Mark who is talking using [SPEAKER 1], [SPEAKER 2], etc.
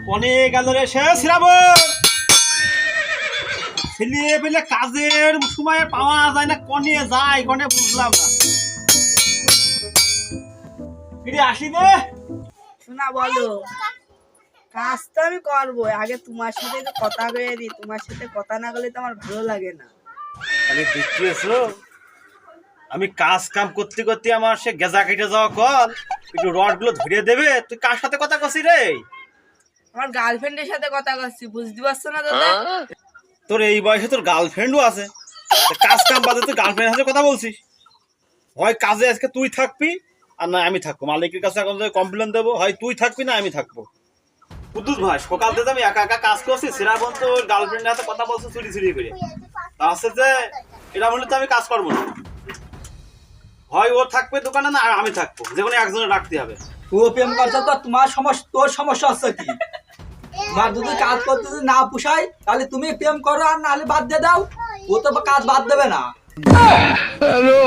[SPEAKER 1] কনে গেল রে সে শ্রাবণ ছেলে পেলে কাজের সময় পাওয়া যায় না, কনে যায় কনে বুঝলাম না। ফিরে আসি রে।
[SPEAKER 2] শোনা বলো, কাজ তো আমি করবো, আগে তোমার সাথে তো কথা কয়ে দিই। তোমার সাথে কথা না বলে তো আমার ভালো লাগে না।
[SPEAKER 1] আমি দেখতেছো আমি কাজ কাম করতে করতে আমার সে গেজা কেটে যাওয়া কল একটু রড গুলো ধরিয়ে দেবে। তুই কার সাথে কথা কছিস রে?
[SPEAKER 2] আমার গার্লফ্রেন্ডের সাথে কথা করছি, বুঝতে পারছো না দাদা?
[SPEAKER 1] তোর এই বয়সে তোর গার্লফ্রেন্ডও আছে, তা কাজ কাম বাদে তুই গার্লফ্রেন্ডের সাথে কথা বলছিস? হয় কাজে আজকে তুই থাকবি আর না আমি থাকবো। মালিকের কাছে এখন কমপ্লেন দেবো, হয় তুই থাকবি না আমি থাকবো। কুদ্দুস ভাই সকাল থেকে আমি একা একা কাজ করছি, শ্রাবণ তো ওর গার্লফ্রেন্ডের সাথে কথা বলছে চুরি চুরি করে। তা আছে যে এটা বলে তো আমি কাজ করবো না, হয় ও থাকবে দোকানে না আর আমি থাকবো, যে কোনো একজনে রাখতে হবে।
[SPEAKER 3] ও প্রেম করছে তো তোমার সমস্যা, তোর সমস্যা হচ্ছে কি? তোমার যদি কাজ করতে যদি না পুষায় তাহলে তুমি প্রেম করো, আর নাহলে বাদ দিয়ে দাও। ও তো কাজ বাদ দেবে না। হ্যালো।